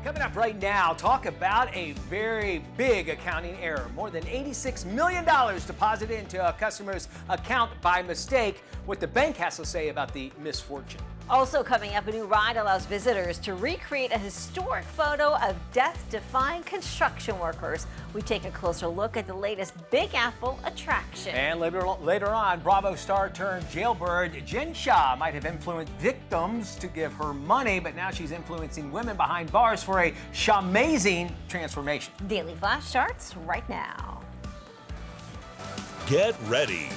Coming up right now, talk about a very big accounting error. More than $86 million deposited into a customer's account by mistake. What the bank has to say about the misfortune. Also coming up, a new ride allows visitors to recreate a historic photo of death-defying construction workers. We take a closer look at the latest Big Apple attraction. And later on, Bravo star turned jailbird Jen Shah might have influenced victims to give her money, but now she's influencing women behind bars for a Shah-mazing transformation. Daily Flash starts right now. Get ready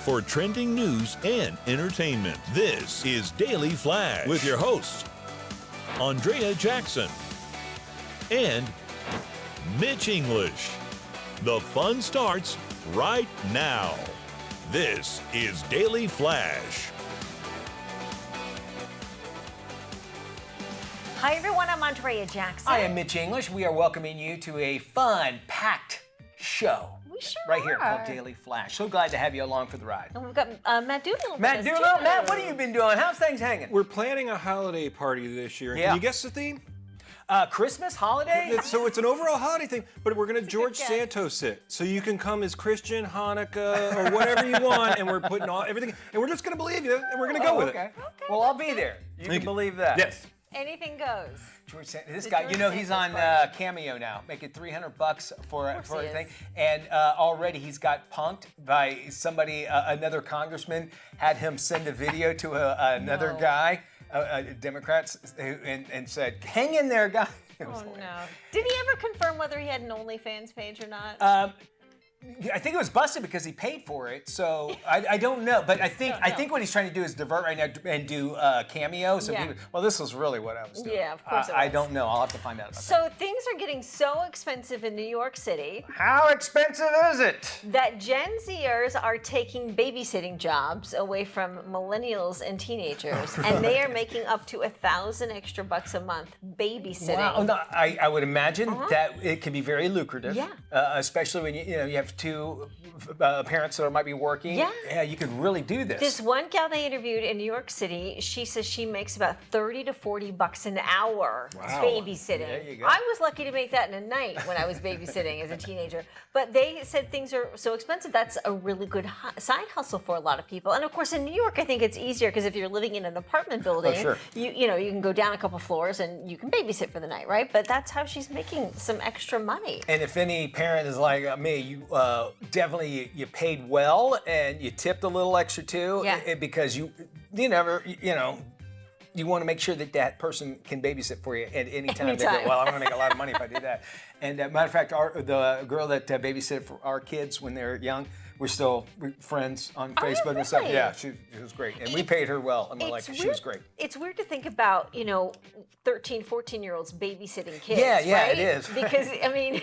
for trending news and entertainment. This is Daily Flash with your hosts, Andrea Jackson and Mitch English. The fun starts right now. This is Daily Flash. Hi everyone, I'm Andrea Jackson. I am Mitch English. We are welcoming you to a fun, packed show. We sure right here are. called Daily Flash. So glad to have you along for the ride. And we've got Matt Doolittle. Matt Doolittle, Matt, what have you been doing? How's things hanging? We're planning a holiday party this year. Yeah. Can you guess the theme? Christmas, holiday? So it's an overall holiday thing, but we're going to George guess. Santos it. So you can come as Christian, Hanukkah, or whatever you want, and we're putting all everything, and we're just going to believe you, and we're going to go with okay. it. Well, I'll be there. You can believe that. Yes. Anything goes. George Santos, this The guy, George you know, he's on Santos party. Cameo now, making $300 for Of course he everything. is. And already he's got punked by somebody, another congressman had him send a video to another No. guy, Democrats, and said, "Hang in there, guy." It was Oh hilarious. no. Did he ever confirm whether he had an OnlyFans page or not? I think it was busted because he paid for it, so I don't know. But I think what he's trying to do is divert right now and do Cameo. So Yeah. people, well, this was really what I was doing. Yeah, of course it I was. don't know. I'll have to find out about that. So things are getting so expensive in New York City How expensive is it? that Gen Zers are taking babysitting jobs away from millennials and teenagers, and they are making up to $1,000 extra a month babysitting. Wow. No, I would imagine that it can be very lucrative. Yeah. Especially when you have two parents that might be working. Yeah. You could really do this. This one gal they interviewed in New York City, she says she makes about $30 to $40 an hour babysitting. There you go. I was lucky to make that in a night when I was babysitting as a teenager. But they said things are so expensive. That's a really good side hustle for a lot of people. And of course, in New York, I think it's easier because if you're living in an apartment building, sure. you can go down a couple floors and you can babysit for the night, right? But that's how she's making some extra money. And if any parent is like me, you definitely you paid well and you tipped a little extra too, Yeah. because you never you want to make sure that that person can babysit for you at any time. They go, Anytime. well, I'm going to make a lot of money if I do that. And matter of fact, the girl that babysitted for our kids when they're young, we're still friends on Are you Facebook and stuff. really? Yeah, she was great, and we paid her well. I mean, like she was great. It's weird to think about, 13, 14-year-olds babysitting kids, Yeah, right? it is. Because, I mean,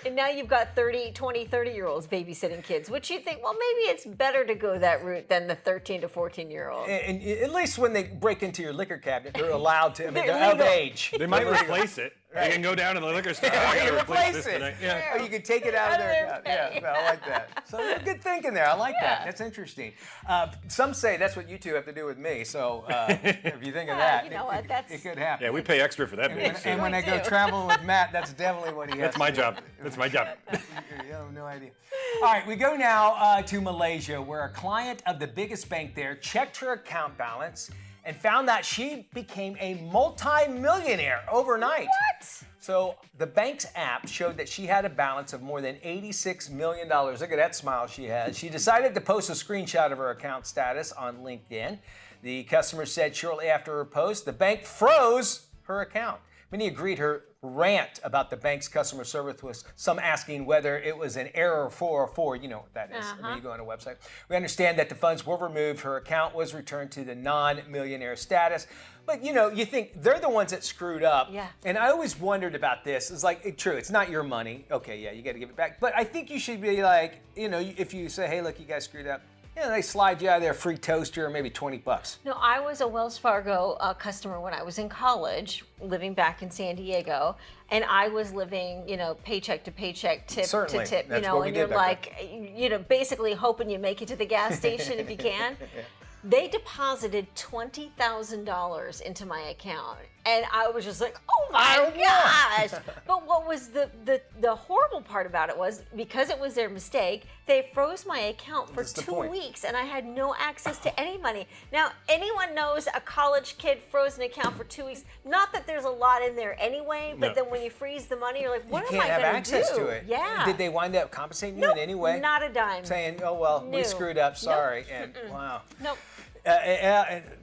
and now you've got 30-year-olds babysitting kids, which you think, well, maybe it's better to go that route than the 13 to 14-year-old. And at least when they break into your liquor cabinet, they're allowed to. I mean, They're they're of legal. age. They might replace it. They can go down to the liquor store. Yeah, I you gotta replace replace this it. tonight. Yeah. Or you can take it out of their account. their pay. Yeah, I like that. So good thinking there. I like that. That's interesting. Some say that's what you two have to do with me. So if you think of that, you know what, it could happen. Yeah, we pay extra for that. And when I go do. travel with Matt, that's definitely what he has. That's my to do. job. That's my job. You have no idea. All right, we go now to Malaysia, where a client of the biggest bank there checked her account balance and found that she became a multi-millionaire overnight. What? So the bank's app showed that she had a balance of more than $86 million. Look at that smile she had. She decided to post a screenshot of her account status on LinkedIn. The customer said shortly after her post, the bank froze her account. Many agreed her rant about the bank's customer service was some asking whether it was an error 404. You know what that is when you go on a website. We understand that the funds were removed. Her account was returned to the non-millionaire status. But you think they're the ones that screwed up. Yeah. And I always wondered about this. It's like, true, it's not your money. Okay, yeah, you got to give it back. But I think you should be like, if you say, hey, look, you guys screwed up. They slide you out of there, free toaster, or maybe $20. No, I was a Wells Fargo customer when I was in college, living back in San Diego, and I was living, paycheck to paycheck, tip Certainly. to tip, That's what we and did you're back like, basically hoping you make it to the gas station if you can. They deposited $20,000 into my account, And I was just like, oh my gosh. But what was the horrible part about it was, because it was their mistake, they froze my account for 2 weeks and I had no access to any money. Now, anyone knows a college kid froze an account for 2 weeks. Not that there's a lot in there anyway, but then when you freeze the money, you're like, what am I going to do? You can't have access to it. Yeah. Did they wind up compensating you in any way? Not a dime. Saying, oh, well, we screwed up, sorry. And wow. Nope.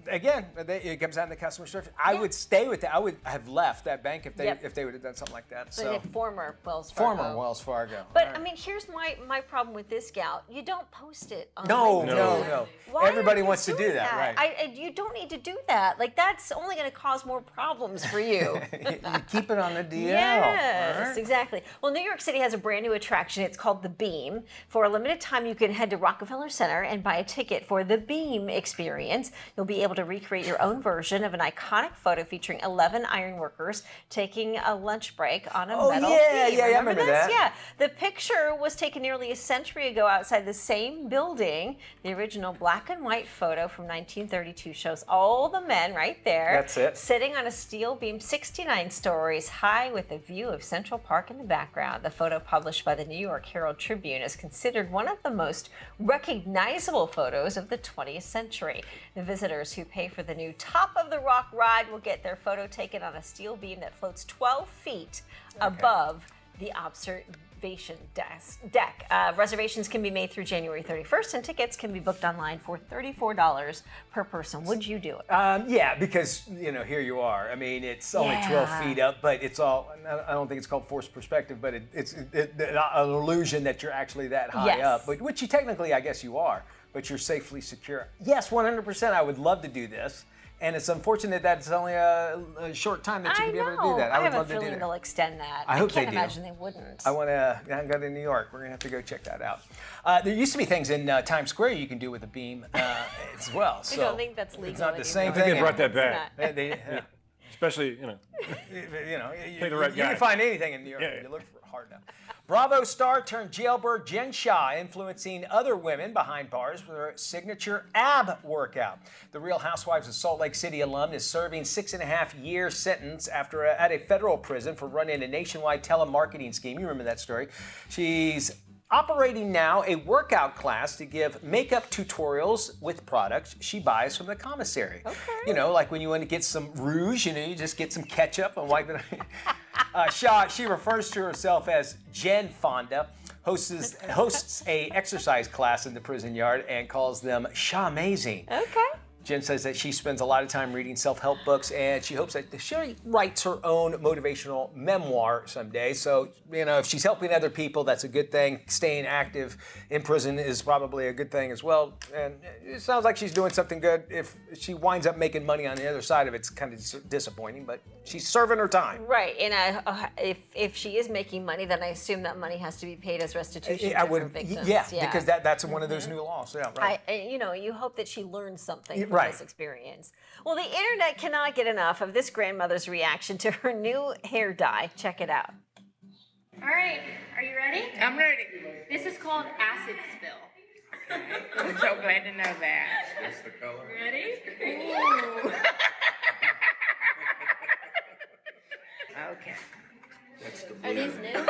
Again, it comes down to customer service. I would stay with that. I would have left that bank if they would have done something like that. So former Wells Fargo. Former Wells Fargo. But I mean, here's my problem with this gal. You don't post it on No. Why Everybody are you wants to do doing that, right? You don't need to do that. Like, that's only going to cause more problems for you. You keep it on the DL. Yes, right? exactly. Well, New York City has a brand new attraction. It's called The Beam. For a limited time, you can head to Rockefeller Center and buy a ticket for The Beam experience. You'll be able to recreate your own version of an iconic photo featuring 11 iron workers taking a lunch break on a metal beam. I remember that. Yeah. The picture was taken nearly a century ago outside the same building. The original black and white photo from 1932 shows all the men right there. That's it. Sitting on a steel beam 69 stories high with a view of Central Park in the background. The photo, published by the New York Herald Tribune, is considered one of the most recognizable photos of the 20th century. The visitors who pay for the new Top of the Rock ride will get their photo taken on a steel beam that floats 12 feet above the observation deck. Reservations can be made through January 31st, and tickets can be booked online for $34 per person. Would you do it? Yeah, because, here you are. I mean, it's only 12 feet up, but it's all, I don't think it's called forced perspective, but it's an illusion that you're actually that high up, but which you technically, I guess you are, but you're safely secure. Yes, 100%, I would love to do this. And it's unfortunate that it's only a short time that you can be able to do that. I would have love a to do feeling that. they'll extend that. I hope they can't do. imagine they wouldn't. I want to go to New York. We're going to have to go check that out. There used to be things in Times Square you can do with a beam as well. I don't think that's legal. It's not the anymore. same I think thing. they brought that back. Yeah. Especially, You Pay the right you guy. can find anything in New York. Yeah. You look for hard enough. Bravo star turned jailbird Jen Shah influencing other women behind bars with her signature ab workout. The Real Housewives of Salt Lake City alum is serving 6.5-year sentence at a federal prison for running a nationwide telemarketing scheme. You remember that story. She's operating now a workout class to give makeup tutorials with products she buys from the commissary. Okay. Like when you want to get some rouge, you just get some ketchup and wipe it on. Shah, she refers to herself as Jen Fonda, hosts a exercise class in the prison yard and calls them Shah-mazing. Okay. Jen says that she spends a lot of time reading self-help books, and she hopes that she writes her own motivational memoir someday. So, if she's helping other people, that's a good thing. Staying active in prison is probably a good thing as well. And it sounds like she's doing something good. If she winds up making money on the other side of it, it's kind of disappointing, but she's serving her time. Right, and if she is making money, then I assume that money has to be paid as restitution to her victims. Yeah, because that's one of those new laws. Yeah, right. You hope that she learns something from Right. this experience. Well, the internet cannot get enough of this grandmother's reaction to her new hair dye. Check it out. All right, are you ready? I'm ready. This is called acid spill. I'm so glad to know that. That's the color. Ready? Ooh. Okay. That's the Are blue. these new?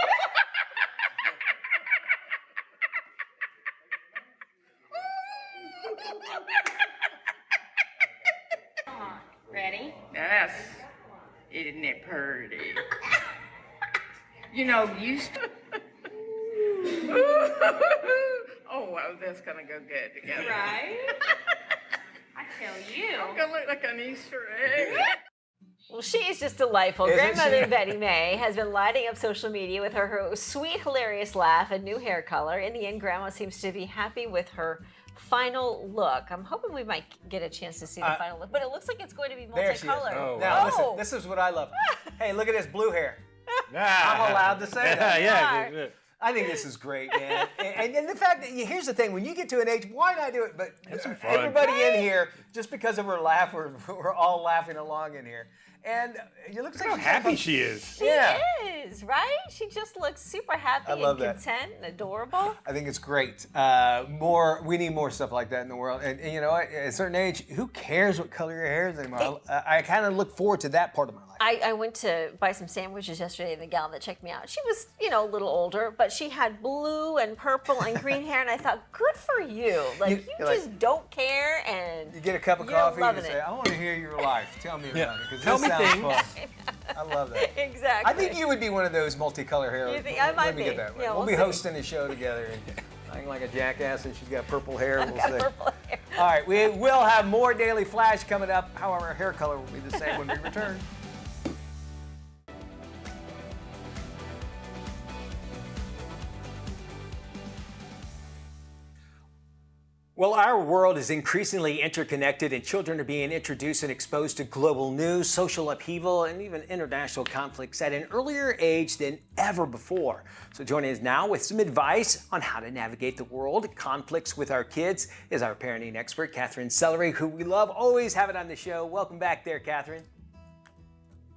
Come on. Ready? Yes. Isn't it pretty? Used to. Oh, well, that's gonna go good together. Right? I tell you. I'm gonna look like an Easter egg. Well, she is just delightful. Isn't Grandmother she? Betty May has been lighting up social media with her sweet, hilarious laugh and new hair color. In the end, Grandma seems to be happy with her final look. I'm hoping we might get a chance to see the final look, but it looks like it's going to be There she is. multicolored. Oh, Now, listen, this is what I love. Hey, look at this blue hair. I'm allowed to say that. Yeah. I think this is great, man. And the fact that, here's the thing, when you get to an age, why not do it? But some fun. everybody in here, just because of her laugh, we're all laughing along in here. And you look Look how happy she is. Yeah. She is. is, right? She just looks super happy love and that. content and adorable. I think it's great. We need more stuff like that in the world. And you know what? At a certain age, who cares what color your hair is anymore? I kind of look forward to that part of my life. I went to buy some sandwiches yesterday, and the gal that checked me out, she was, a little older, but she had blue and purple and green hair, and I thought, good for you. You just don't care, and You get a cup of you're coffee and loving you it. say, I want to hear your life. Tell me about it. 'Cause Tell this me sounds things. fun. I love that. Exactly. I think you would be one of those multicolor hair. You think I might Let me be. get that right. Yeah, we'll we'll be see. hosting a show together and acting like a jackass, and she's got purple hair. We'll Got see. purple hair. All right, we will have more Daily Flash coming up. However, our hair color will be the same when we return. Well, our world is increasingly interconnected, and children are being introduced and exposed to global news, social upheaval, and even international conflicts at an earlier age than ever before. So joining us now with some advice on how to navigate the world conflicts with our kids is our parenting expert, Katherine Sellery, who we love always having on the show. Welcome back there, Katherine.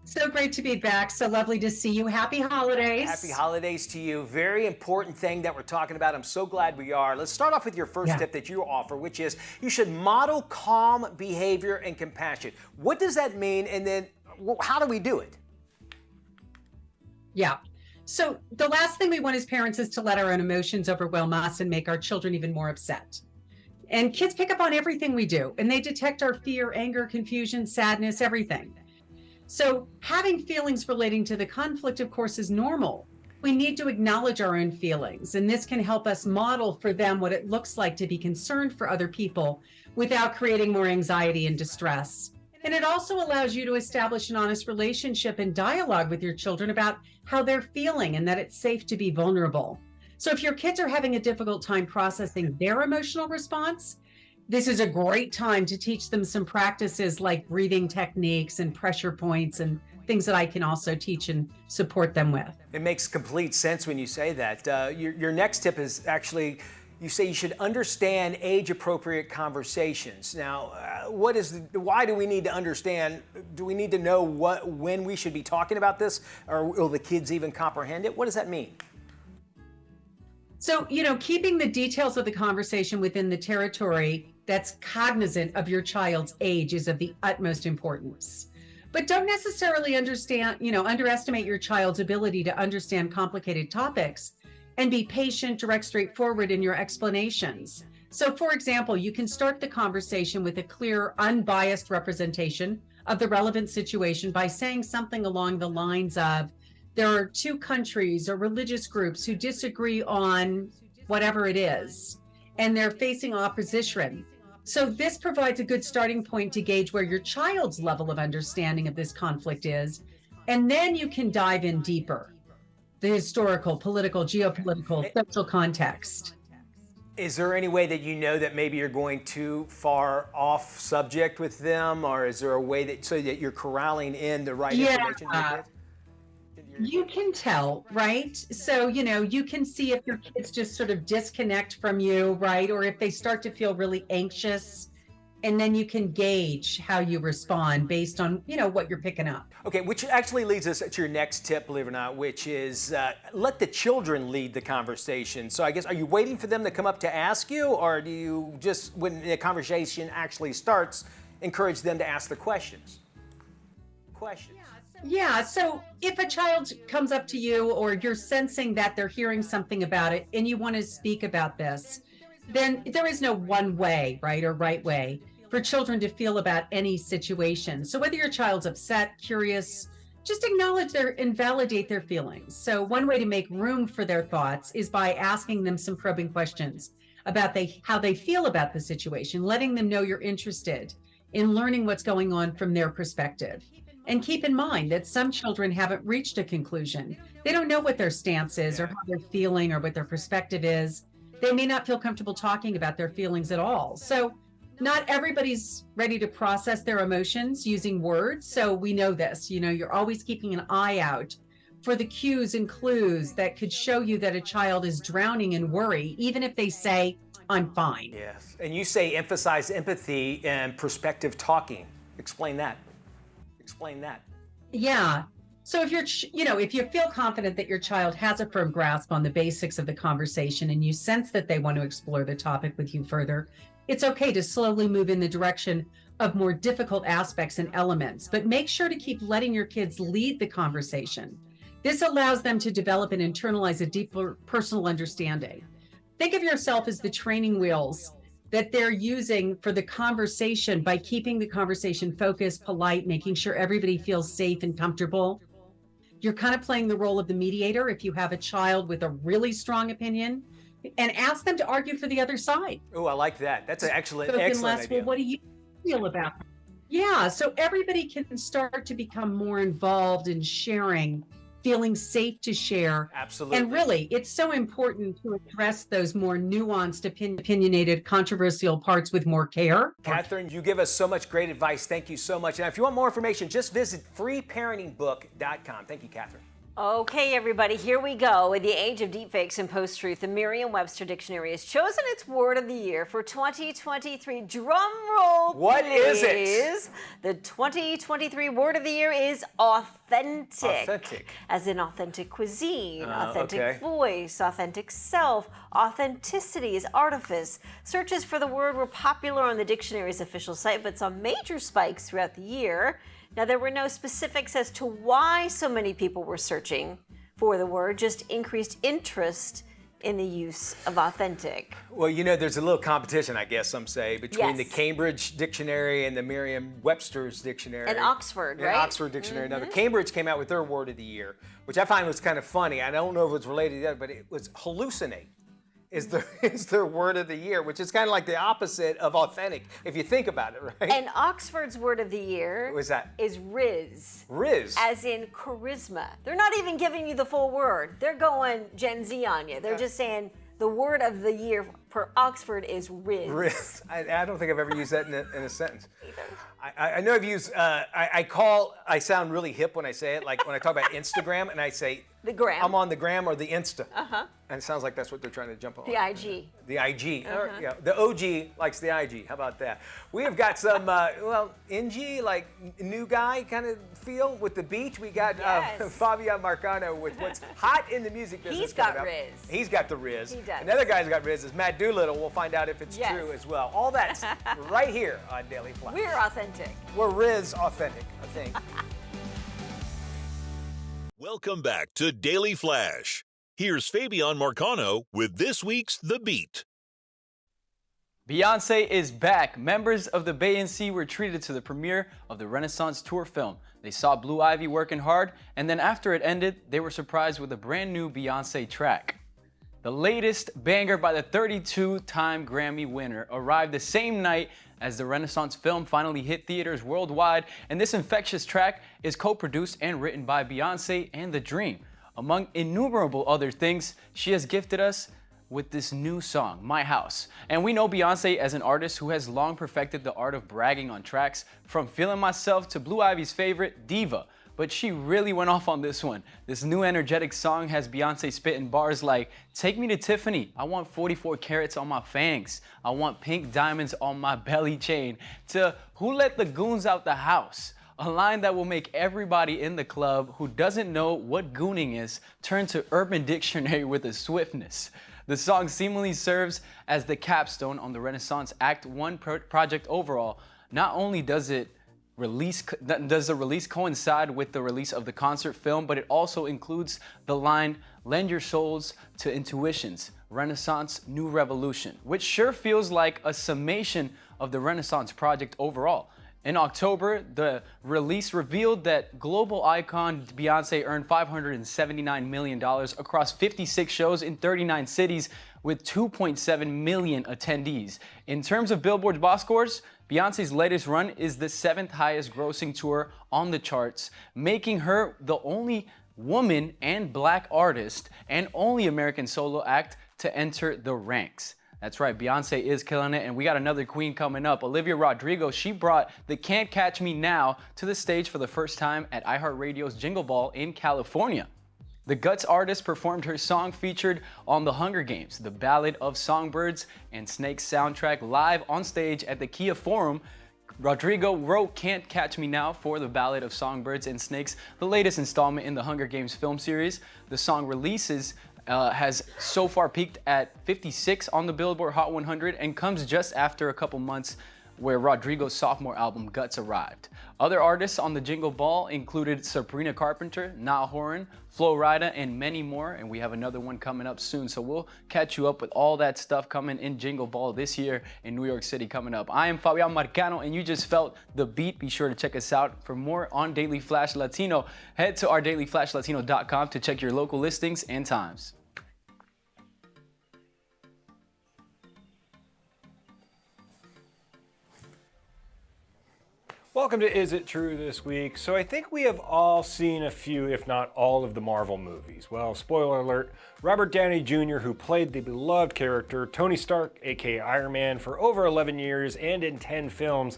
So great to be back. So lovely to see you. Happy holidays. Happy holidays to you. Very important thing that we're talking about. I'm so glad we are. Let's start off with your first tip that you offer, which is you should model calm behavior and compassion. What does that mean? And then how do we do it? Yeah. So the last thing we want as parents is to let our own emotions overwhelm us and make our children even more upset. And kids pick up on everything we do, and they detect our fear, anger, confusion, sadness, everything. So having feelings relating to the conflict, of course, is normal. We need to acknowledge our own feelings, and this can help us model for them what it looks like to be concerned for other people without creating more anxiety and distress. And it also allows you to establish an honest relationship and dialogue with your children about how they're feeling and that it's safe to be vulnerable. So if your kids are having a difficult time processing their emotional response, this is a great time to teach them some practices like breathing techniques and pressure points and things that I can also teach and support them with. It makes complete sense when you say that. Your next tip is actually, you say you should understand age-appropriate conversations. Now, why do we need to understand? Do we need to know when we should be talking about this, or will the kids even comprehend it? What does that mean? So, keeping the details of the conversation within the territory that's cognizant of your child's age is of the utmost importance. But don't necessarily underestimate your child's ability to understand complicated topics, and be patient, direct, straightforward in your explanations. So, for example, you can start the conversation with a clear, unbiased representation of the relevant situation by saying something along the lines of, there are two countries or religious groups who disagree on whatever it is, and they're facing opposition. So this provides a good starting point to gauge where your child's level of understanding of this conflict is, and then you can dive in deeper. The historical, political, geopolitical, social context. Is there any way that you know that maybe you're going too far off subject with them, or is there a way so that you're corralling in the right information? You can tell, right? So, you can see if your kids just sort of disconnect from you, right? Or if they start to feel really anxious, and then you can gauge how you respond based on, what you're picking up. Okay, which actually leads us to your next tip, believe it or not, which is let the children lead the conversation. So I guess, are you waiting for them to come up to ask you, or do you just, when the conversation actually starts, encourage them to ask the questions? Yeah, so if a child comes up to you, or you're sensing that they're hearing something about it and you want to speak about this, then there is no one way, right, or right way for children to feel about any situation. So whether your child's upset, curious, just acknowledge and validate their feelings. So one way to make room for their thoughts is by asking them some probing questions about how they feel about the situation, letting them know you're interested in learning what's going on from their perspective. And keep in mind that some children haven't reached a conclusion. They don't know what their stance is, or how they're feeling, or what their perspective is. They may not feel comfortable talking about their feelings at all. So not everybody's ready to process their emotions using words. So we know this, you're always keeping an eye out for the cues and clues that could show you that a child is drowning in worry, even if they say, I'm fine. Yes, and you say emphasize empathy and perspective talking. Explain that. Yeah. So if if you feel confident that your child has a firm grasp on the basics of the conversation and you sense that they want to explore the topic with you further, it's okay to slowly move in the direction of more difficult aspects and elements, but make sure to keep letting your kids lead the conversation. This allows them to develop and internalize a deeper personal understanding. Think of yourself as the training wheels that they're using for the conversation by keeping the conversation focused, polite, making sure everybody feels safe and comfortable. You're kind of playing the role of the mediator if you have a child with a really strong opinion, and ask them to argue for the other side. Oh, I like that. That's an excellent Less, idea. well, what do you feel about that? Yeah, so everybody can start to become more involved in sharing, feeling safe to share. Absolutely. And really, it's so important to address those more nuanced, opinionated, controversial parts with more care. Katherine, you give us so much great advice. Thank you so much. And if you want more information, just visit freeparentingbook.com. Thank you, Katherine. Okay, everybody, here we go. In the age of deepfakes and post-truth, the Merriam-Webster Dictionary has chosen its word of the year for 2023. Drum roll, What is it? please. The 2023 word of the year is authentic. Authentic. As in authentic cuisine, authentic okay. voice, authentic self. Authenticity is artifice. Searches for the word were popular on the dictionary's official site, but saw major spikes throughout the year. Now, there were no specifics as to why so many people were searching for the word, just increased interest in the use of authentic. Well, you know, there's a little competition, I guess some say, between Yes. the Cambridge Dictionary and the Merriam-Webster's Dictionary. And Oxford, And right? Oxford Dictionary. Now, the Cambridge came out with their word of the year, which I find was kind of funny. I don't know if it's related to that, but it was hallucinate. Is their word of the year, which is kind of like the opposite of authentic, if you think about it, right? And Oxford's word of the year What's that? is riz. Riz. As in charisma. They're not even giving you the full word. They're going Gen Z on you. They're just saying the word of the year for Oxford is riz. Riz. I don't think I've ever used that in a sentence. I know I've used, I sound really hip when I say it, like when I talk about Instagram and I say, The gram. I'm on the gram or the Insta. And it sounds like that's what they're trying to jump on. The IG. The IG. Or, yeah, the OG likes the IG. How about that? We have got some, NG, like new guy kind of feel with the beach. We got Yes. Fabian Marcano with what's hot in the music business. He's got coming up. Riz. He's got the Riz. He does. Another guy's got Riz is Matt Doolittle. We'll find out if it's Yes. true as well. All that's right here on Daily Flash. We're authentic. We're Riz authentic, I think. Welcome back to Daily Flash. Here's Fabian Marcano with this week's The Beat. Beyonce is back. Members of the Bay and Sea were treated to the premiere of the Renaissance Tour film. They saw Blue Ivy working hard, and then after it ended, they were surprised with a brand new Beyonce track. The latest banger by the 32-time Grammy winner arrived the same night as the Renaissance film finally hit theaters worldwide, and this infectious track is co-produced and written by Beyonce and The Dream. Among innumerable other things, she has gifted us with this new song, My House. And we know Beyonce as an artist who has long perfected the art of bragging on tracks, from Feeling Myself to Blue Ivy's favorite, Diva. But she really went off on this one. This new energetic song has Beyonce spitting bars like, "Take me to Tiffany, I want 44 carats on my fangs. I want pink diamonds on my belly chain," to "Who let the goons out the house?" A line that will make everybody in the club who doesn't know what gooning is turn to Urban Dictionary with a swiftness. The song seemingly serves as the capstone on the Renaissance Act 1 project overall. Not only does the release coincide with the release of the concert film, but it also includes the line, "Lend your souls to intuitions, Renaissance, new revolution," which sure feels like a summation of the Renaissance project overall. In October, the release revealed that global icon Beyonce earned $579 million across 56 shows in 39 cities with 2.7 million attendees. In terms of Billboard's Boss scores, Beyonce's latest run is the 7th highest grossing tour on the charts, making her the only woman and black artist and only American solo act to enter the ranks. That's right, Beyonce is killing it, and we got another queen coming up. Olivia Rodrigo, she brought the Can't Catch Me Now to the stage for the first time at iHeartRadio's Jingle Ball in California. The Guts artist performed her song featured on The Hunger Games, The Ballad of Songbirds and Snakes soundtrack live on stage at the Kia Forum, Rodrigo wrote Can't Catch Me Now for the Ballad of Songbirds and Snakes, the latest installment in the Hunger Games film series. The song releases has so far peaked at 56 on the Billboard Hot 100 and comes just after a couple months where Rodrigo's sophomore album Guts arrived. Other artists on the Jingle Ball included Sabrina Carpenter, Niall Horan, Flo Rida, and many more, and we have another one coming up soon, so we'll catch you up with all that stuff coming in Jingle Ball this year in New York City coming up. I am Fabian Marcano, and you just felt the beat. Be sure to check us out for more on Daily Flash Latino. Head to our dailyflashlatino.com to check your local listings and times. Welcome to Is It True this week. So I think we have all seen a few, if not all, of the Marvel movies. Well, spoiler alert, Robert Downey Jr., who played the beloved character Tony Stark, aka Iron Man, for over 11 years and in 10 films.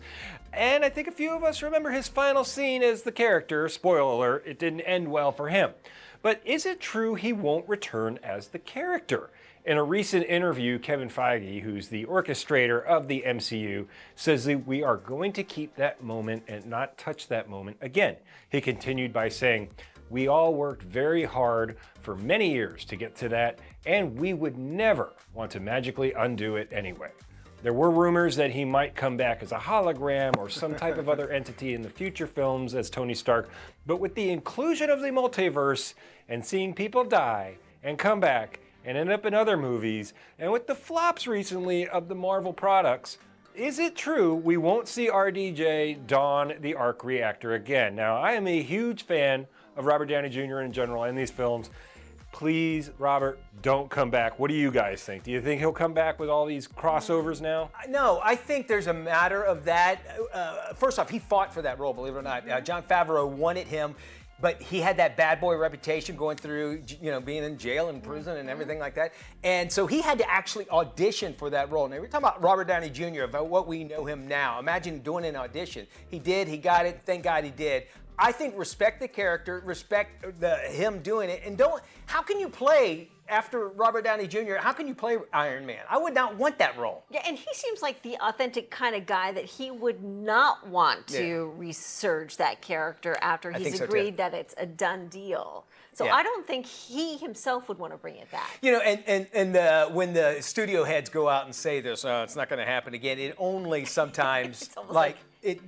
And I think a few of us remember his final scene as the character. Spoiler alert, it didn't end well for him. But is it true he won't return as the character? In a recent interview, Kevin Feige, who's the orchestrator of the MCU, says that we are going to keep that moment and not touch that moment again. He continued by saying, "We all worked very hard for many years to get to that, and we would never want to magically undo it anyway." There were rumors that he might come back as a hologram or some type of other entity in the future films as Tony Stark, but with the inclusion of the multiverse and seeing people die and come back and end up in other movies, and with the flops recently of the Marvel products, is it true we won't see RDJ don the arc reactor again? Now, I am a huge fan of Robert Downey Jr. in general and these films. Please, Robert, don't come back. What do you guys think? Do you think he'll come back with all these crossovers now? No, I think there's a matter of that. First off, he fought for that role, believe it or not. Jon Favreau wanted him. But he had that bad boy reputation going through, being in jail and prison and everything like that. And so he had to actually audition for that role. Now, we're talking about Robert Downey Jr., about what we know him now. Imagine doing an audition. He did, he got it, thank God he did. I think respect the character, respect him doing it, and how can you play after Robert Downey Jr., how can you play Iron Man? I would not want that role. Yeah, and he seems like the authentic kind of guy that he would not want to resurge that character after he's agreed that it's a done deal. So I don't think he himself would want to bring it back. And when the studio heads go out and say this, it's not going to happen again, it only sometimes it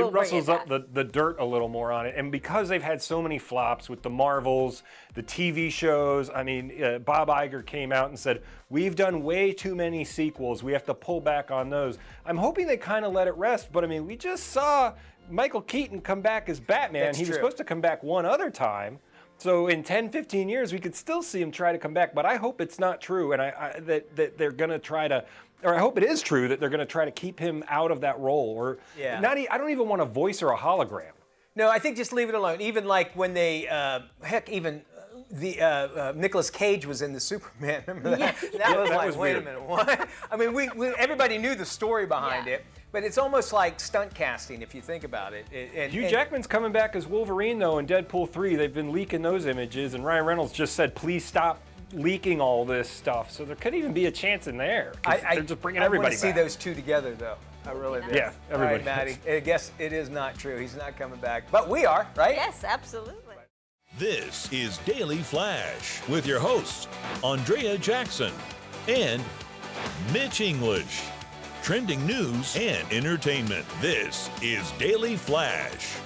rustles up the dirt a little more on it. And because they've had so many flops with the Marvels, the TV shows, Bob Iger came out and said, we've done way too many sequels. We have to pull back on those. I'm hoping they kind of let it rest. But we just saw Michael Keaton come back as Batman. He was supposed to come back one other time. So in 10, 15 years, we could still see him try to come back. But I hope it's not true, and that they're going to try to, or I hope it is true that they're going to try to keep him out of that role. Or I don't even want a voice or a hologram. No, I think just leave it alone. Even like when they, Nicolas Cage was in the Superman. Remember that? That was like, wait a minute, what? Everybody knew the story behind it. But it's almost like stunt casting if you think about it. Hugh Jackman's coming back as Wolverine, though, in Deadpool 3. They've been leaking those images, and Ryan Reynolds just said, please stop leaking all this stuff. So there could even be a chance in there. They're just bringing everybody back. I want to see those two together, though. I really do. Yeah, everybody. All right, Maddie. I guess it is not true. He's not coming back. But we are, right? Yes, absolutely. This is Daily Flash with your hosts, Andrea Jackson and Mitch English. Trending news and entertainment. This is Daily Flash.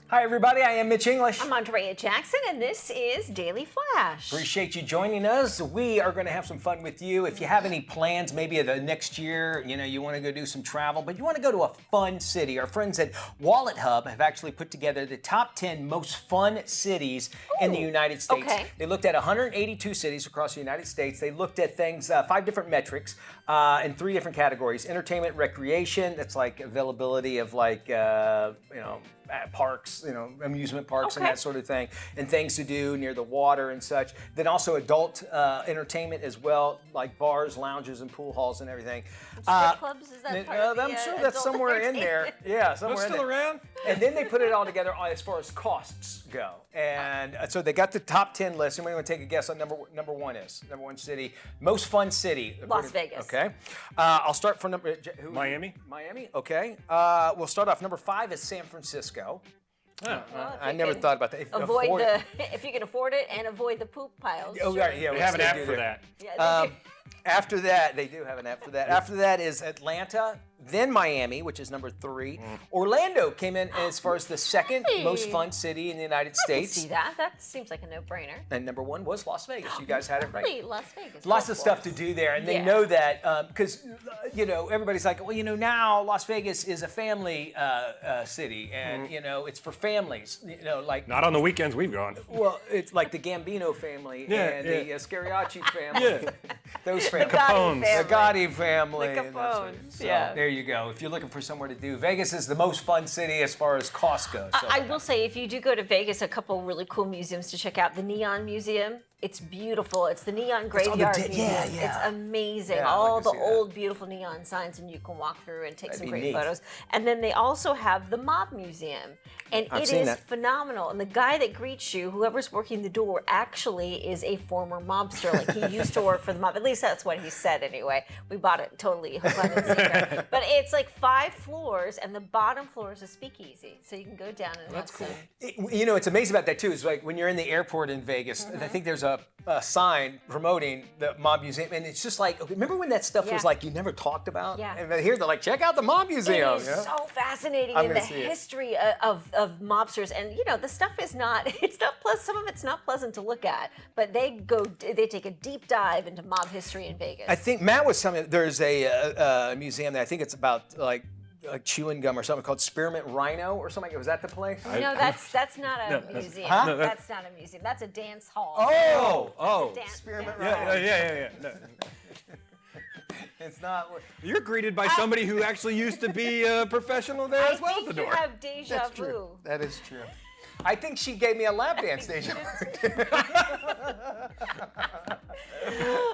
Hi, everybody. I am Mitch English. I'm Andrea Jackson, and this is Daily Flash. Appreciate you joining us. We are going to have some fun with you. If you have any plans, maybe the next year, you want to go do some travel, but you want to go to a fun city. Our friends at Wallet Hub have actually put together the top 10 most fun cities in the United States. Okay. They looked at 182 cities across the United States. They looked at things, 5 different metrics in 3 different categories. Entertainment, recreation, that's like availability of parks, amusement parks and that sort of thing, and things to do near the water and such. Then also adult entertainment as well, like bars, lounges, and pool halls and everything. Strip clubs, is that part of the I'm sure that's somewhere in there. Yeah, somewhere Those in still there. around? And then they put it all together as far as costs go. And so they got the top 10 list. Anybody want to take a guess on number one is? Number one city. Most fun city. Las Vegas. Okay. I'll start from Miami. Miami. Okay. We'll start off. Number 5 is San Francisco. Well, I never thought about that. If you can afford it and avoid the poop piles. Oh, sure. yeah. They have an app for that. Yeah, they do. After that, they do have an app for that. After that is Atlanta, then Miami, which is number 3. Orlando came in as far as the second most fun city in the United I can States. see that. That seems like a no-brainer. And number 1 was Las Vegas. You guys had it right. Really, Las Vegas. Lots Go of for stuff it. to do there, and they Yeah. know that because everybody's like, well, now Las Vegas is a family city, and it's for families. Like Not on the weekends we've gone. well, it's like the Gambino family and the Scariachi family. Yeah. Those families. Capones. The Gotti family. The and that sort of- Capones, so yeah. There you go. If you're looking for somewhere to do, Vegas is the most fun city as far as cost goes. So I will say, if you do go to Vegas, a couple really cool museums to check out. The Neon Museum. It's beautiful. It's the Neon all the Graveyard yeah, Museum. yeah. It's amazing. Yeah, I'd All like to the see that. old, beautiful neon signs, and you can walk through and take That'd some be great neat. photos. And then they also have the Mob Museum, and I've it seen is that. phenomenal. And the guy that greets you, whoever's working the door, actually is a former mobster. Like he used to work for the mob. At least that's what he said. Anyway, we bought it totally hook, line, and sinker. But it's like 5 floors, and the bottom floor is a speakeasy, so you can go down and That's have cool. some. It's amazing about that too. Is like when you're in the airport in Vegas, I think there's a sign promoting the Mob Museum, and it's just like, remember when that stuff was Yeah. like you never talked about? Yeah. And here they're like, check out the Mob Museum. It is so fascinating I'm in the gonna see it. history of mobsters, and the stuff is not. It's not pleasant. Some of it's not pleasant to look at, but they take a deep dive into mob history in Vegas. I think Matt was telling me there's a museum that I think it's about like chewing gum or something called Spearmint Rhino or something. Was that the place? No, that's not a museum. Huh? No, that's not a museum. That's a dance hall. Oh. Spearmint Yeah. No. It's not. You're greeted by somebody who actually used to be a professional there I as well at the think door. you have deja That's vu. true. That is true. I think she gave me a lap dance station.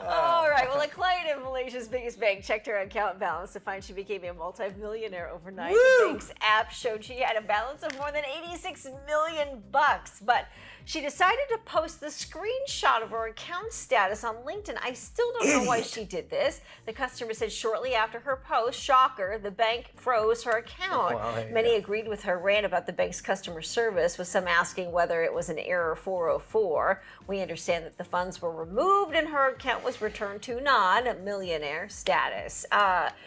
All right. Well, a client of Malaysia's biggest bank checked her account balance to find she became a multi-millionaire overnight. The bank's app showed she had a balance of more than $86 million, but she decided to post the screenshot of her account status on LinkedIn. I still don't know why she did this. The customer said shortly after her post, shocker, the bank froze her account. Well, there you Many agreed with her rant about the bank's customer service, with some asking whether it was an error 404. We understand that the funds were removed and her account was returned to non-millionaire status.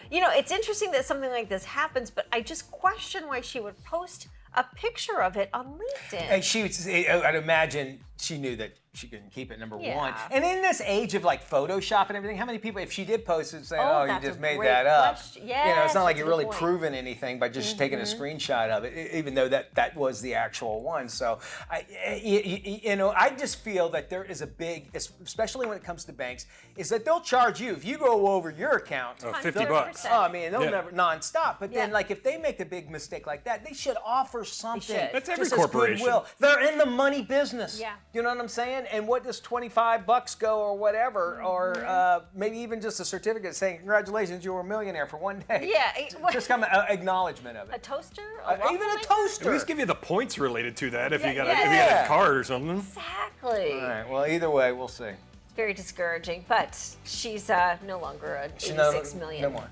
It's interesting that something like this happens, but I just question why she would post a picture of it on LinkedIn. And I'd imagine she knew that she couldn't keep it, number Yeah. one. And in this age of like Photoshop and everything, how many people, if she did post it, say, Oh, you that's just a made great that up. question. It's Yes, not like that's you're a good really point. proving anything by just taking a screenshot of it, even though that was the actual one. So, I just feel that there is a big, especially when it comes to banks, is that they'll charge you if you go over your account. Oh, $50. Oh, I mean, they'll Yeah. never nonstop. But then, Yeah. like, if they make a big mistake like that, they should offer something. should. That's every just as corporation. goodwill. They're in the money business. Yeah. You know what I'm saying? And what does $25 go or whatever, or maybe even just a certificate saying, congratulations, you were a millionaire for one day. Yeah. Just come acknowledgement of A it. toaster? Even a At toaster. least give you the points related to that if you got yeah. a card or something. Exactly. All right. Well, either way, we'll see. It's very discouraging, but she's no longer an She's $86 million no more.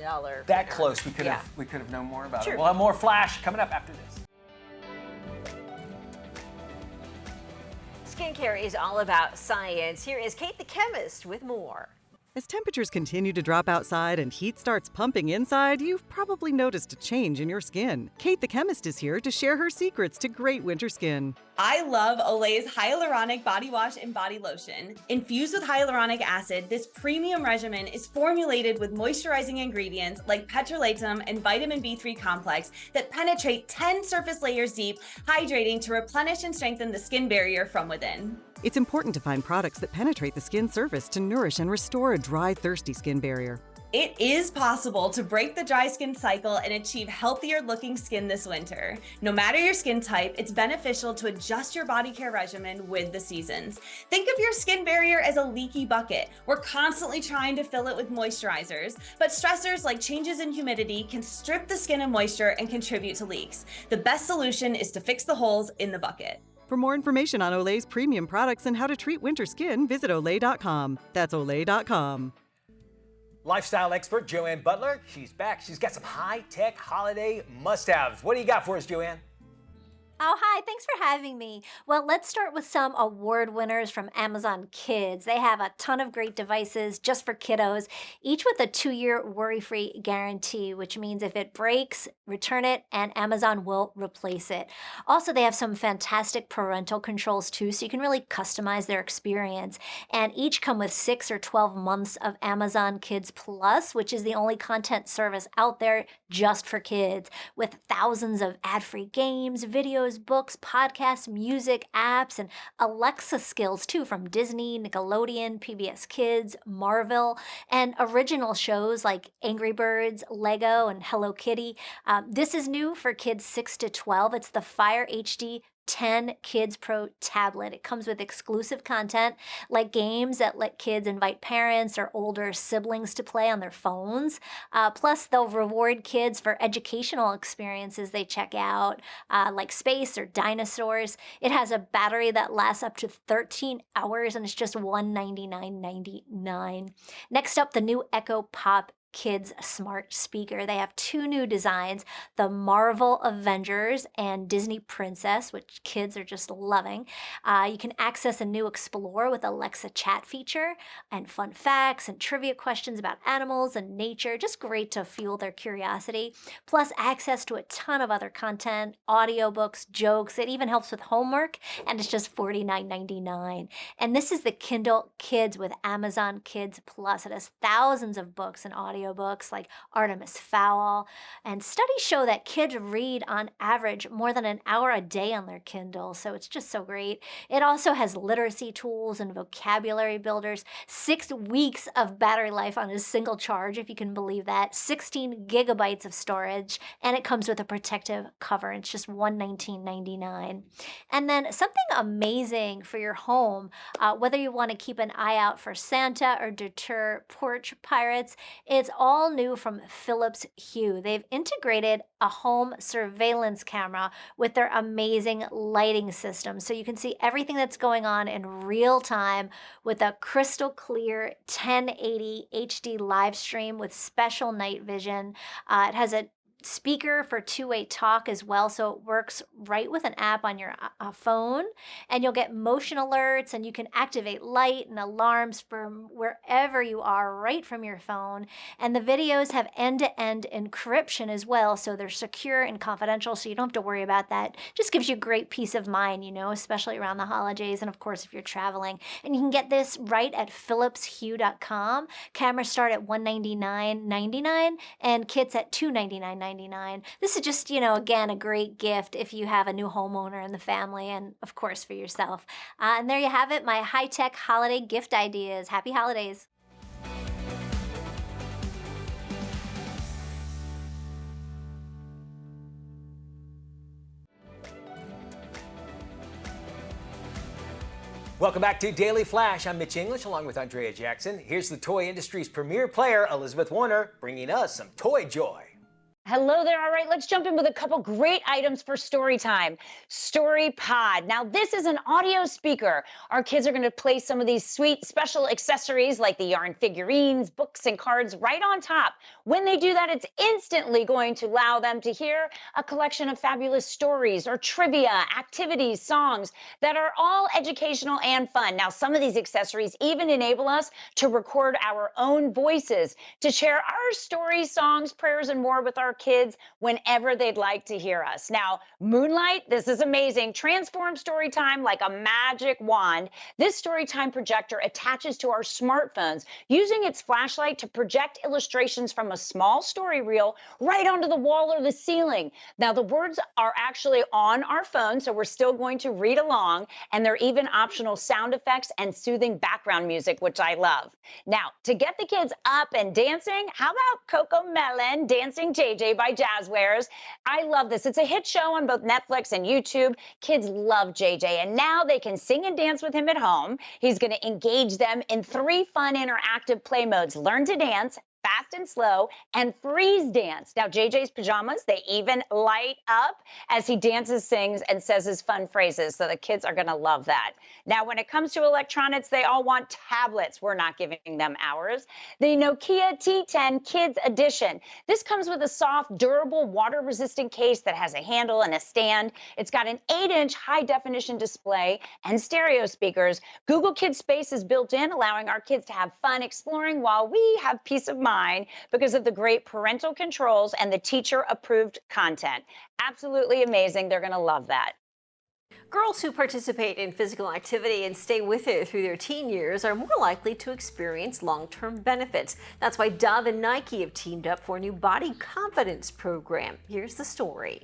dollar. That winner. close, we could Yeah. have known more about Sure. it. We'll have more Flash coming up after this. Skincare is all about science. Here is Kate the chemist with more. As temperatures continue to drop outside and heat starts pumping inside, you've probably noticed a change in your skin. Kate the chemist is here to share her secrets to great winter skin. I love Olay's hyaluronic body wash and body lotion. Infused with hyaluronic acid, this premium regimen is formulated with moisturizing ingredients like petrolatum and vitamin B3 complex that penetrate 10 surface layers deep, hydrating to replenish and strengthen the skin barrier from within. It's important to find products that penetrate the skin surface to nourish and restore a dry, thirsty skin barrier. It is possible to break the dry skin cycle and achieve healthier looking skin this winter. No matter your skin type, it's beneficial to adjust your body care regimen with the seasons. Think of your skin barrier as a leaky bucket. We're constantly trying to fill it with moisturizers, but stressors like changes in humidity can strip the skin of moisture and contribute to leaks. The best solution is to fix the holes in the bucket. For more information on Olay's premium products and how to treat winter skin, visit Olay.com. That's Olay.com. Lifestyle expert Joanne Butler, she's back. She's got some high-tech holiday must-haves. What do you got for us, Joanne? Oh, hi. Thanks for having me. Well, let's start with some award winners from Amazon Kids. They have a ton of great devices just for kiddos, each with a 2-year worry-free guarantee, which means if it breaks, return it, and Amazon will replace it. Also, they have some fantastic parental controls too, so you can really customize their experience. And each come with 6 or 12 months of Amazon Kids Plus, which is the only content service out there just for kids, with thousands of ad-free games, videos, books, podcasts, music, apps, and Alexa skills too from Disney, Nickelodeon, PBS Kids, Marvel, and original shows like Angry Birds, Lego, and Hello Kitty. This is new for kids 6 to 12. It's the Fire HD 10 Kids Pro tablet. It comes with exclusive content like games that let kids invite parents or older siblings to play on their phones. Plus, they'll reward kids for educational experiences they check out, like space or dinosaurs. It has a battery that lasts up to 13 hours and it's just $199.99. Next up, the new Echo Pop Kids smart speaker. They have 2 new designs, the Marvel Avengers and Disney Princess, which kids are just loving. You can access a new Explore with Alexa chat feature and fun facts and trivia questions about animals and nature. Just great to fuel their curiosity. Plus access to a ton of other content, audiobooks, jokes. It even helps with homework, and it's just $49.99. And this is the Kindle Kids with Amazon Kids Plus. It has thousands of books and audiobooks like Artemis Fowl, and studies show that kids read on average more than an hour a day on their Kindle, so it's just so great. It also has literacy tools and vocabulary builders, 6 weeks of battery life on a single charge, if you can believe that, 16 gigabytes of storage, and it comes with a protective cover. It's just $119.99. And then something amazing for your home, whether you want to keep an eye out for Santa or deter porch pirates, it's all new from Philips Hue. They've integrated a home surveillance camera with their amazing lighting system. So you can see everything that's going on in real time with a crystal clear 1080 HD live stream with special night vision. It has a speaker for two-way talk as well, so it works right with an app on your phone, and you'll get motion alerts, and you can activate light and alarms from wherever you are right from your phone. And the videos have end-to-end encryption as well, so they're secure and confidential, so you don't have to worry about that. Just gives you great peace of mind, you know, especially around the holidays and of course if you're traveling. And you can get this right at philipshue.com. Cameras start at $199.99 and kits at $299.99. This is just, you know, again, a great gift if you have a new homeowner in the family and, of course, for yourself. And there you have it, my high-tech holiday gift ideas. Happy holidays. Welcome back to Daily Flash. I'm Mitch English along with Andrea Jackson. Here's the toy industry's premier player, Elizabeth Warner, bringing us some toy joy. Hello there. All right, let's jump in with a couple great items for story time. Story Pod. Now, this is an audio speaker. Our kids are going to place some of these sweet special accessories like the yarn figurines, books, and cards right on top. When they do that, it's instantly going to allow them to hear a collection of fabulous stories or trivia, activities, songs that are all educational and fun. Now, some of these accessories even enable us to record our own voices to share our stories, songs, prayers, and more with our kids whenever they'd like to hear us. Now, Moonlight, this is amazing. Transform story time like a magic wand. This story time projector attaches to our smartphones using its flashlight to project illustrations from a small story reel right onto the wall or the ceiling. Now, the words are actually on our phone, so we're still going to read along, and there are even optional sound effects and soothing background music, which I love. Now, to get the kids up and dancing, how about Coco Melon Dancing JJ by Jazzwares? I love this. It's a hit show on both Netflix and YouTube. Kids love JJ, and now they can sing and dance with him at home. He's going to engage them in 3 fun interactive play modes: Learn to Dance, Fast and Slow, and Freeze Dance. Now, JJ's pajamas, they even light up as he dances, sings, and says his fun phrases, so the kids are going to love that. Now, when it comes to electronics, they all want tablets. We're not giving them ours. The Nokia T10 Kids Edition. This comes with a soft, durable, water-resistant case that has a handle and a stand. It's got an 8-inch high-definition display and stereo speakers. Google Kids Space is built in, allowing our kids to have fun exploring while we have peace of mind because of the great parental controls and the teacher-approved content. Absolutely amazing. They're going to love that. Girls who participate in physical activity and stay with it through their teen years are more likely to experience long-term benefits. That's why Dove and Nike have teamed up for a new body confidence program. Here's the story.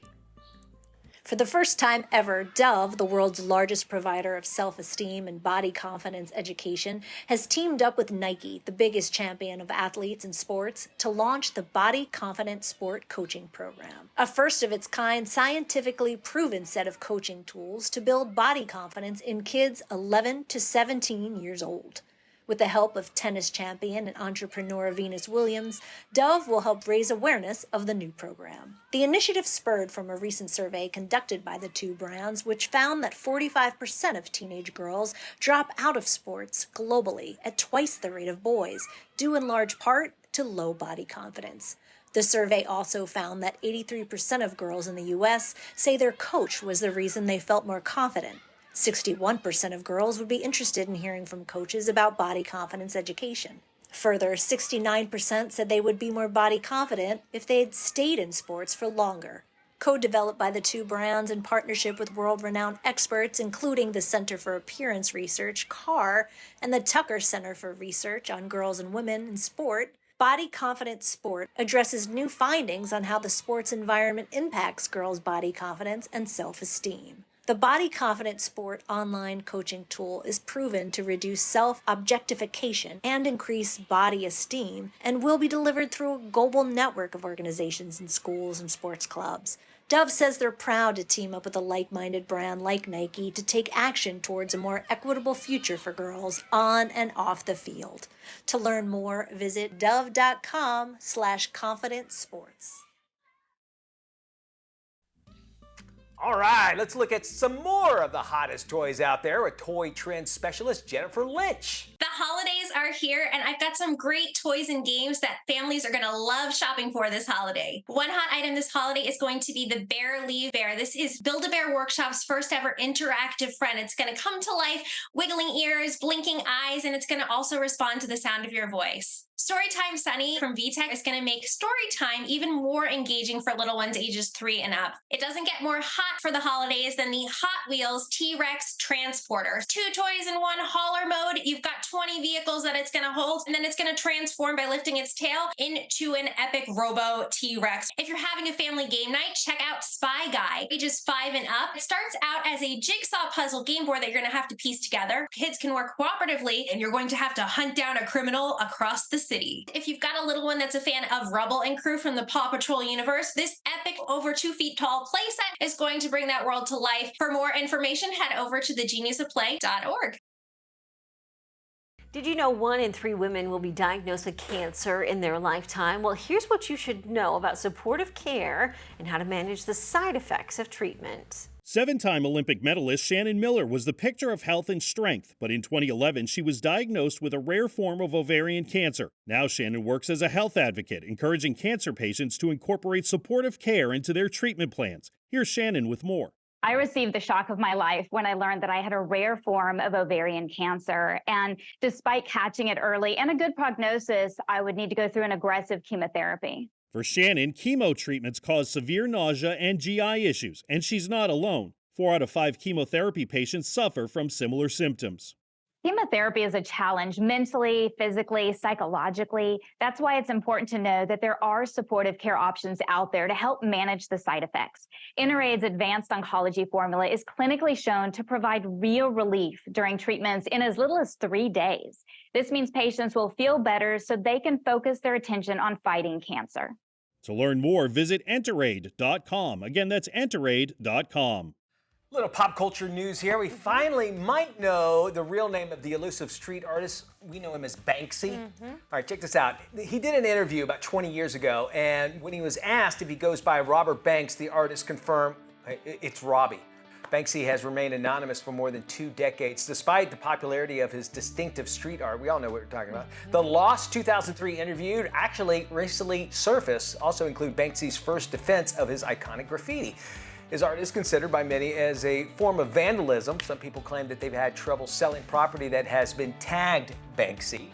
For the first time ever, Dove, the world's largest provider of self-esteem and body confidence education, has teamed up with Nike, the biggest champion of athletes in sports, to launch the Body Confident Sport Coaching Program. A first-of-its-kind, scientifically proven set of coaching tools to build body confidence in kids 11 to 17 years old. With the help of tennis champion and entrepreneur Venus Williams, Dove will help raise awareness of the new program. The initiative spurred from a recent survey conducted by the two brands, which found that 45% of teenage girls drop out of sports globally at twice the rate of boys, due in large part to low body confidence. The survey also found that 83% of girls in the U.S. say their coach was the reason they felt more confident. 61% of girls would be interested in hearing from coaches about body confidence education. Further, 69% said they would be more body confident if they had stayed in sports for longer. Co-developed by the two brands in partnership with world-renowned experts, including the Center for Appearance Research, CAR, and the Tucker Center for Research on Girls and Women in Sport, Body Confident Sport addresses new findings on how the sports environment impacts girls' body confidence and self-esteem. The Body Confident Sport online coaching tool is proven to reduce self-objectification and increase body esteem, and will be delivered through a global network of organizations in schools and sports clubs. Dove says they're proud to team up with a like-minded brand like Nike to take action towards a more equitable future for girls on and off the field. To learn more, visit dove.com/confidentsports. All right, let's look at some more of the hottest toys out there with toy trend specialist Jennifer Lynch. The holidays are here, and I've got some great toys and games that families are going to love shopping for this holiday. One hot item this holiday is going to be the Bear Leave Bear. This is Build-A-Bear Workshop's first ever interactive friend. It's going to come to life, wiggling ears, blinking eyes, and it's going to also respond to the sound of your voice. Storytime Sunny from VTech is going to make Storytime even more engaging for little ones ages 3 and up. It doesn't get more hot for the holidays than the Hot Wheels T-Rex Transporter. 2 toys in one hauler mode. You've got 20 vehicles that it's going to hold, and then it's going to transform by lifting its tail into an epic Robo T-Rex. If you're having a family game night, check out Spy Guy, ages 5 and up. It starts out as a jigsaw puzzle game board that you're going to have to piece together. Kids can work cooperatively, and you're going to have to hunt down a criminal across the city. If you've got a little one that's a fan of Rubble and Crew from the Paw Patrol universe, this epic over 2 feet tall playset is going to bring that world to life. For more information, head over to thegeniusofplay.org. Did you know 1 in 3 women will be diagnosed with cancer in their lifetime? Well, here's what you should know about supportive care and how to manage the side effects of treatment. 7-time Olympic medalist Shannon Miller was the picture of health and strength, but in 2011 she was diagnosed with a rare form of ovarian cancer. Now Shannon works as a health advocate, encouraging cancer patients to incorporate supportive care into their treatment plans. Here's Shannon with more. I received the shock of my life when I learned that I had a rare form of ovarian cancer. And despite catching it early and a good prognosis, I would need to go through an aggressive chemotherapy. For Shannon, chemo treatments cause severe nausea and GI issues, and she's not alone. 4 out of 5 chemotherapy patients suffer from similar symptoms. Chemotherapy is a challenge mentally, physically, psychologically. That's why it's important to know that there are supportive care options out there to help manage the side effects. Interaid's advanced oncology formula is clinically shown to provide real relief during treatments in as little as 3 days. This means patients will feel better so they can focus their attention on fighting cancer. To learn more, visit Enteraid.com. Again, that's Enteraid.com. Little pop culture news here. We finally might know the real name of the elusive street artist. We know him as Banksy. All right, check this out. He did an interview about 20 years ago, and when he was asked if he goes by Robert Banks, the artist confirmed it's Robbie. Banksy has remained anonymous for more than 2 decades, despite the popularity of his distinctive street art. We all know what we're talking about. The Lost 2003 interview actually recently surfaced, also include Banksy's first defense of his iconic graffiti. His art is considered by many as a form of vandalism. Some people claim that they've had trouble selling property that has been tagged Banksy,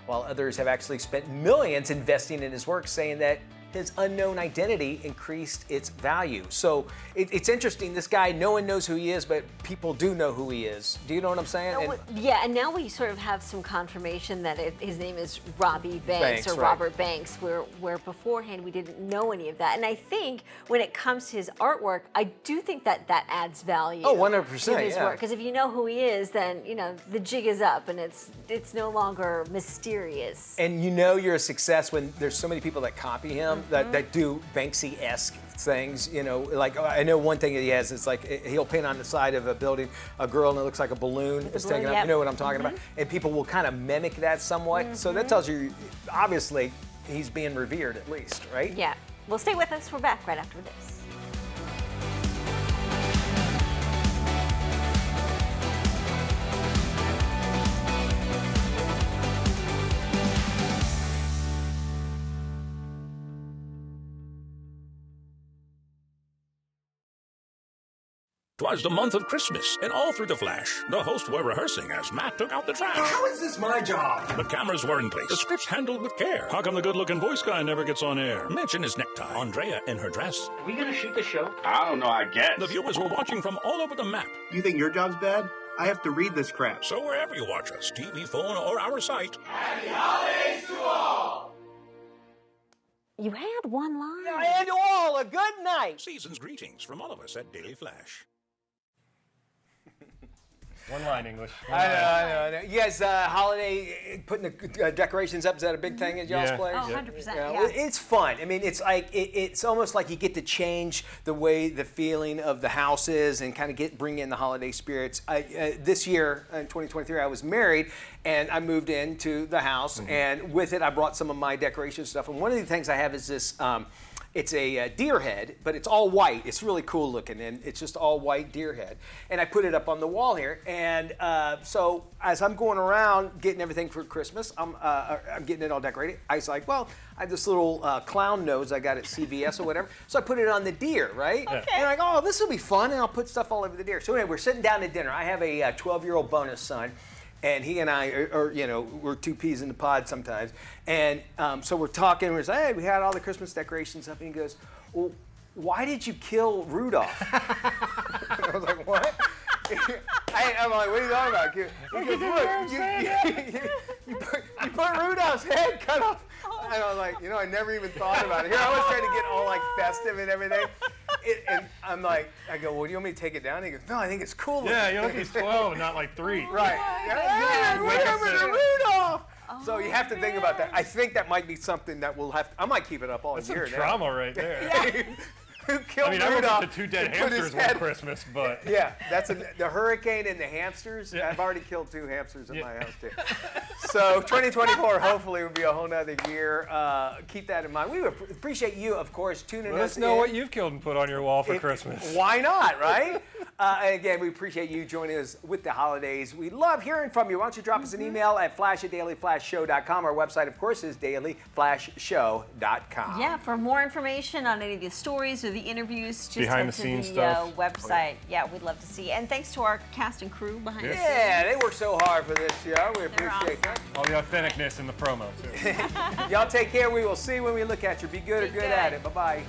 while others have actually spent millions investing in his work, saying that his unknown identity increased its value. So it's interesting. This guy, no one knows who he is, but people do know who he is. Do you know what I'm saying? Yeah, and now we sort of have some confirmation that his name is Robbie Banks or Robert Banks, where beforehand we didn't know any of that. And I think when it comes to his artwork, I do think that adds value. Oh, 100%, to his work. Because if you know who he is, then the jig is up, and it's no longer mysterious. And you're a success when there's so many people that copy him. That do Banksy-esque things, like I know one thing that he has is like he'll paint on the side of a building a girl and it looks like a balloon is taken up. You know what I'm talking about? And people will kind of mimic that somewhat. So that tells you, obviously, he's being revered at least, right? Yeah. Well, stay with us. We're back right after this. Twas the month of Christmas, and all through the flash, the hosts were rehearsing as Matt took out the trash. How is this my job? The cameras were in place, the scripts handled with care. How come the good-looking voice guy never gets on air? Mitch in his necktie, Andrea in her dress. Are we gonna shoot the show? I don't know, I guess. The viewers were watching from all over the map. You think your job's bad? I have to read this crap. So wherever you watch us, TV, phone, or our site. Happy holidays to all! You had one line. And to all, a good night. Season's greetings from all of us at Daily Flash. One line English. I know. You guys, holiday, putting the decorations up, is that a big thing at y'all's place? Oh, 100%. Yeah. It's fun. I mean, it's like it's almost like you get to change the way the feeling of the house is and kind of bring in the holiday spirits. This year, in 2023, I was married and I moved into the house, and with it, I brought some of my decoration stuff. And one of the things I have is this. It's a deer head, but it's all white. It's really cool looking, and it's just all white deer head. And I put it up on the wall here. And so as I'm going around getting everything for Christmas, I'm getting it all decorated. I was like, well, I have this little clown nose I got at CVS or whatever. So I put it on the deer, right? Okay. And I'm like, oh, this will be fun, and I'll put stuff all over the deer. So anyway, we're sitting down to dinner. I have a 12-year-old bonus son. And he and I are, we're 2 peas in the pod sometimes. And so we're talking, we're saying, hey, we had all the Christmas decorations up. And he goes, well, why did you kill Rudolph? And I was like, what? I'm like, what are you talking about? He goes, look, you put Rudolph's head cut off. And I was like, I never even thought about it. Here I was trying to get all like festive and everything. And I'm like, I go, well, do you want me to take it down? He goes, no, I think it's cool. Yeah, you're like he's 12, not like 3. Right. Hey, whatever to Rudolph. So you have to think about that. I think that might be something that we'll have. I might keep it up all That's year. Some trauma right there. Who killed I Rudolph? I went to 2 dead hamsters one Christmas, but yeah, that's the hurricane and the hamsters. Yeah. I've already killed 2 hamsters in my house too. So 2024 hopefully will be a whole nother year. Keep that in mind. We would appreciate you, of course, tuning us in. Let us know what you've killed and put on your wall for Christmas. Why not, right? And again, we appreciate you joining us with the holidays. We love hearing from you. Why don't you drop us an email at flash@dailyflashshow.com. Our website, of course, is dailyflashshow.com. Yeah, for more information on any of the stories or the interviews, just Behind head the to scenes the stuff. website. Yeah, we'd love to see. And thanks to our cast and crew behind the scenes. Yeah, they work so hard for this show. We appreciate that. All the authenticness in the promo, too. Y'all take care. We will see you when we look at you. Be good or good at it. Bye-bye.